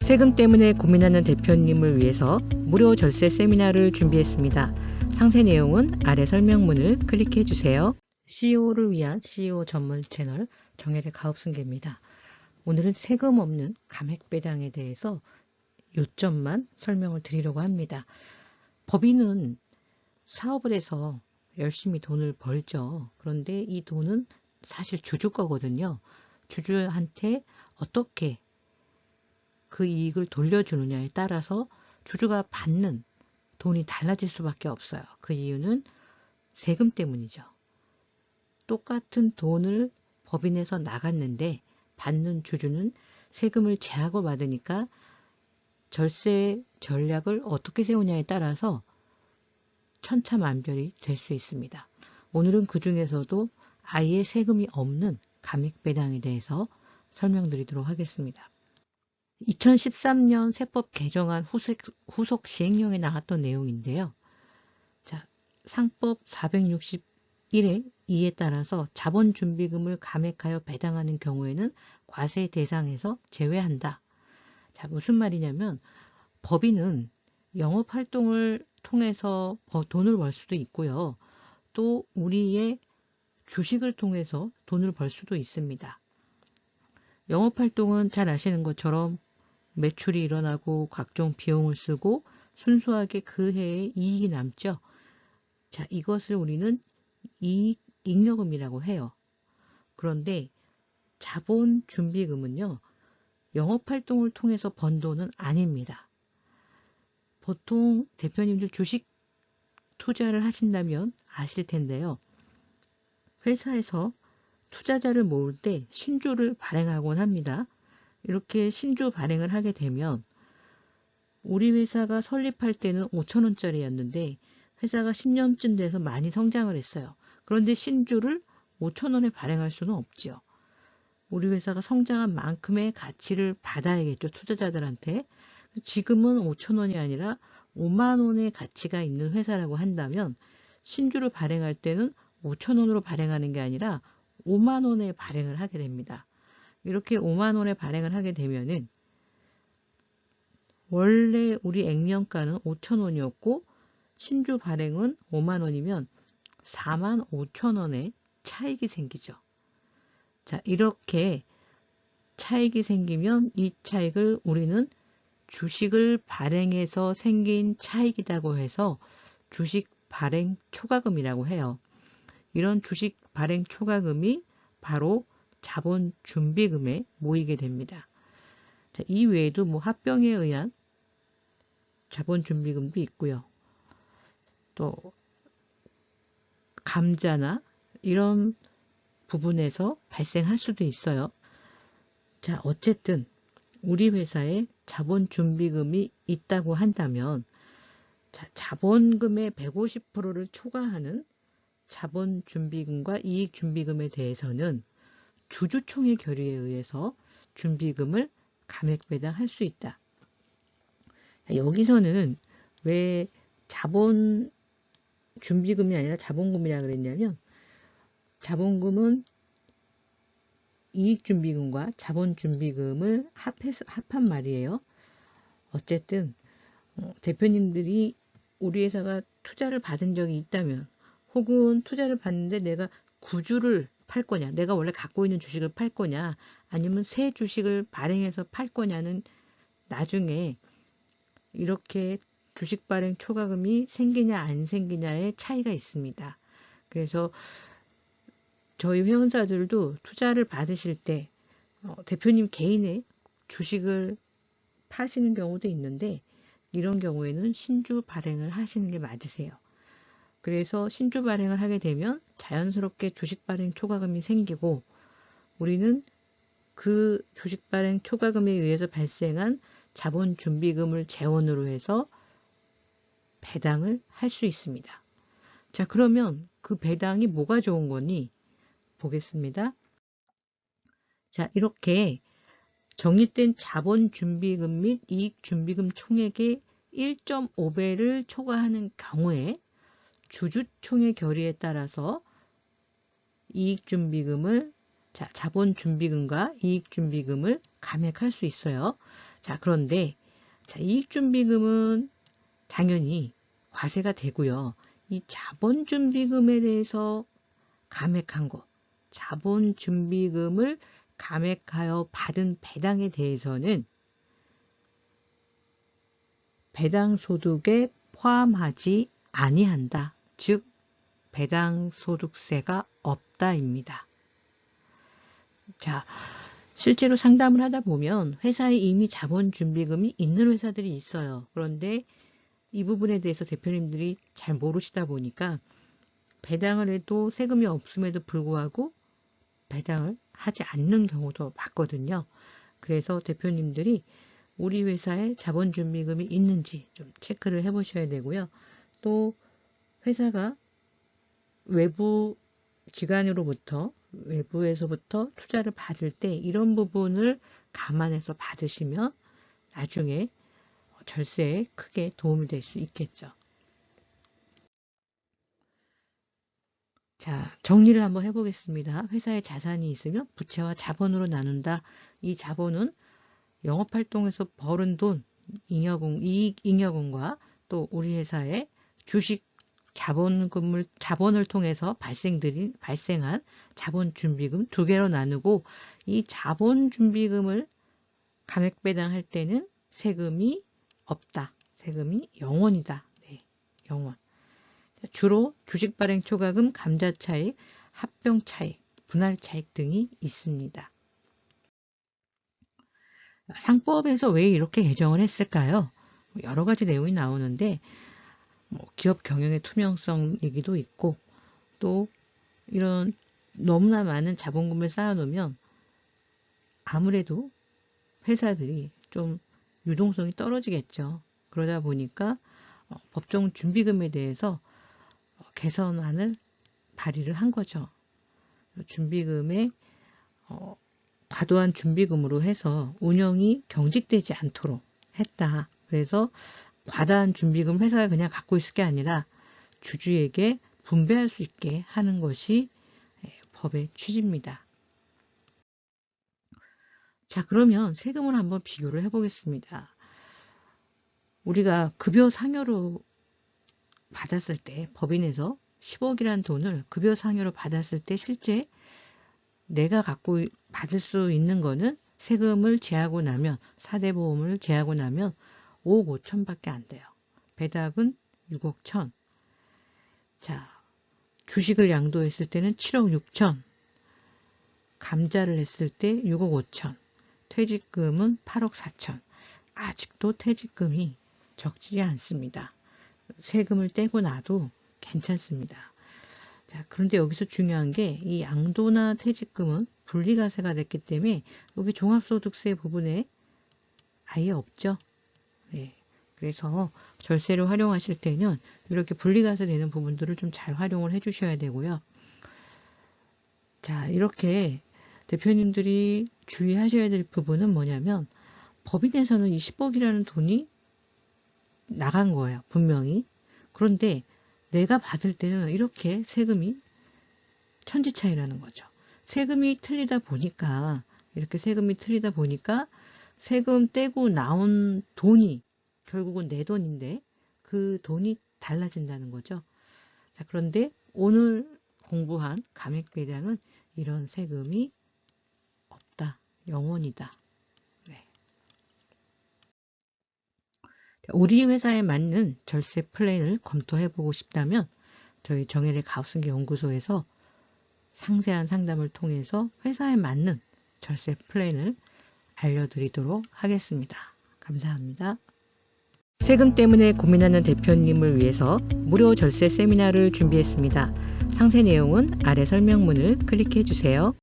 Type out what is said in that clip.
세금 때문에 고민하는 대표님을 위해서 무료 절세 세미나를 준비했습니다. 상세 내용은 아래 설명문을 클릭해 주세요. CEO를 위한 CEO 전문 채널 정혜대 가업승계입니다. 오늘은 세금 없는 감액 배당에 대해서 요점만 설명을 드리려고 합니다. 법인은 사업을 해서 열심히 돈을 벌죠. 그런데 이 돈은 사실 주주 거거든요. 주주한테 어떻게 그 이익을 돌려주느냐에 따라서 주주가 받는 돈이 달라질 수밖에 없어요. 그 이유는 세금 때문이죠. 똑같은 돈을 법인에서 나갔는데 받는 주주는 세금을 제하고 받으니까 절세 전략을 어떻게 세우냐에 따라서 천차만별이 될 수 있습니다. 오늘은 그 중에서도 아예 세금이 없는 감액 배당에 대해서 설명드리도록 하겠습니다. 2013년 세법 개정안 후속 시행령에 나왔던 내용인데요. 자, 상법 461의 2에 따라서 자본준비금을 감액하여 배당하는 경우에는 과세 대상에서 제외한다. 자, 무슨 말이냐면 법인은 영업활동을 통해서 돈을 벌 수도 있고요. 또 우리의 주식을 통해서 돈을 벌 수도 있습니다. 영업활동은 잘 아시는 것처럼 매출이 일어나고 각종 비용을 쓰고 순수하게 그 해에 이익이 남죠. 자, 이것을 우리는 잉여금이라고 해요. 그런데 자본준비금은요, 영업활동을 통해서 번 돈은 아닙니다. 보통 대표님들 주식 투자를 하신다면 아실 텐데요. 회사에서 투자자를 모을 때 신주를 발행하곤 합니다. 이렇게 신주 발행을 하게 되면 우리 회사가 설립할 때는 5,000원짜리였는데 회사가 10년쯤 돼서 많이 성장을 했어요. 그런데 신주를 5,000원에 발행할 수는 없죠. 우리 회사가 성장한 만큼의 가치를 받아야겠죠. 투자자들한테. 지금은 5,000원이 아니라 5만 원의 가치가 있는 회사라고 한다면 신주를 발행할 때는 5,000원으로 발행하는 게 아니라 5만 원에 발행을 하게 됩니다. 이렇게 5만 원에 발행을 하게 되면은 원래 우리 액면가는 5,000원이었고 신주 발행은 5만 원이면 4만 5천 원의 차익이 생기죠. 자, 이렇게 차익이 생기면 이 차익을 우리는 주식을 발행해서 생긴 차익이라고 해서 주식 발행 초과금이라고 해요. 이런 주식 발행 초과금이 바로 자본준비금에 모이게 됩니다. 자, 이 외에도 합병에 의한 자본준비금도 있고요. 또 감자나 이런 부분에서 발생할 수도 있어요. 자, 어쨌든 우리 회사에 자본준비금이 있다고 한다면 자본금의 150%를 초과하는 자본준비금과 이익준비금에 대해서는 주주총회 결의에 의해서 준비금을 감액배당할 수 있다. 여기서는 왜 자본준비금이 아니라 자본금이라 그랬냐면 자본금은 이익준비금과 자본준비금을 합한 말이에요. 어쨌든 대표님들이 우리 회사가 투자를 받은 적이 있다면 혹은 투자를 받는데 내가 구주를 팔 거냐, 내가 원래 갖고 있는 주식을 팔 거냐, 아니면 새 주식을 발행해서 팔 거냐는 나중에 이렇게 주식 발행 초과금이 생기냐 안 생기냐의 차이가 있습니다. 그래서 저희 회원사들도 투자를 받으실 때 대표님 개인의 주식을 파시는 경우도 있는데 이런 경우에는 신주 발행을 하시는 게 맞으세요. 그래서 신주 발행을 하게 되면 자연스럽게 주식 발행 초과금이 생기고 우리는 그 주식 발행 초과금에 의해서 발생한 자본준비금을 재원으로 해서 배당을 할 수 있습니다. 자, 그러면 그 배당이 뭐가 좋은 거니? 보겠습니다. 자, 이렇게 적립된 자본준비금 및 이익준비금 총액의 1.5배를 초과하는 경우에 주주총회 결의에 따라서 자본준비금과 이익준비금을 감액할 수 있어요. 자, 그런데 자, 이익준비금은 당연히 과세가 되고요. 이 자본준비금에 대해서 감액한 거, 자본준비금을 감액하여 받은 배당에 대해서는 배당소득에 포함하지 아니한다. 즉 배당소득세가 없다입니다. 자, 실제로 상담을 하다 보면 회사에 이미 자본준비금이 있는 회사들이 있어요. 그런데 이 부분에 대해서 대표님들이 잘 모르시다 보니까 배당을 해도 세금이 없음에도 불구하고 배당을 하지 않는 경우도 봤거든요. 그래서 대표님들이 우리 회사에 자본준비금이 있는지 좀 체크를 해보셔야 되고요. 또 회사가 외부 기관으로부터 외부에서부터 투자를 받을 때 이런 부분을 감안해서 받으시면 나중에 절세에 크게 도움이 될 수 있겠죠. 자, 정리를 한번 해보겠습니다. 회사에 자산이 있으면 부채와 자본으로 나눈다. 이 자본은 영업활동에서 벌은 돈, 이익 잉여금과 또 우리 회사의 주식 자본을 통해서 발생한 자본준비금 두 개로 나누고 이 자본준비금을 감액배당할 때는 세금이 없다. 세금이 0원이다. 네, 0원. 주로 주식발행 초과금, 감자차익, 합병차익, 분할차익 등이 있습니다. 상법에서 왜 이렇게 개정을 했을까요? 여러 가지 내용이 나오는데 기업 경영의 투명성 얘기도 있고 또 이런 너무나 많은 자본금을 쌓아놓으면 아무래도 회사들이 좀 유동성이 떨어지겠죠. 그러다 보니까 법정 준비금에 대해서 개선안을 발의를 한 거죠. 준비금에 과도한 준비금으로 해서 운영이 경직되지 않도록 했다. 그래서 과다한 준비금 회사가 그냥 갖고 있을 게 아니라 주주에게 분배할 수 있게 하는 것이 법의 취지입니다. 자, 그러면 세금을 한번 비교를 해보겠습니다. 우리가 급여 상여로 받았을 때 법인에서 10억이란 돈을 급여 상여로 받았을 때 실제 내가 갖고 받을 수 있는 거는 세금을 제하고 나면 4대 보험을 제하고 나면 5억 5천밖에 안 돼요. 배당은 6억 1천. 자, 주식을 양도했을 때는 7억 6천. 감자를 했을 때 6억 5천. 퇴직금은 8억 4천. 아직도 퇴직금이 적지 않습니다. 세금을 떼고 나도 괜찮습니다. 자, 그런데 여기서 중요한 게 이 양도나 퇴직금은 분리과세가 됐기 때문에 여기 종합소득세 부분에 아예 없죠. 네, 그래서 절세를 활용하실 때는 이렇게 분리과세 되는 부분들을 좀 잘 활용을 해 주셔야 되고요. 자, 이렇게 대표님들이 주의하셔야 될 부분은 뭐냐면 법인에서는 이 10억이라는 돈이 나간 거예요. 분명히. 그런데 내가 받을 때는 이렇게 세금이 천지차이라는 거죠. 세금이 틀리다 보니까 이렇게 세금이 틀리다 보니까 세금 떼고 나온 돈이 결국은 내 돈인데 그 돈이 달라진다는 거죠. 자, 그런데 오늘 공부한 감액배당은 이런 세금이 없다. 0원이다. 네. 우리 회사에 맞는 절세 플랜을 검토해보고 싶다면 저희 정혜래 가업승계 연구소에서 상세한 상담을 통해서 회사에 맞는 절세 플랜을 알려드리도록 하겠습니다. 감사합니다. 세금 때문에 고민하는 대표님을 위해서 무료 절세 세미나를 준비했습니다. 상세 내용은 아래 설명문을 클릭해 주세요.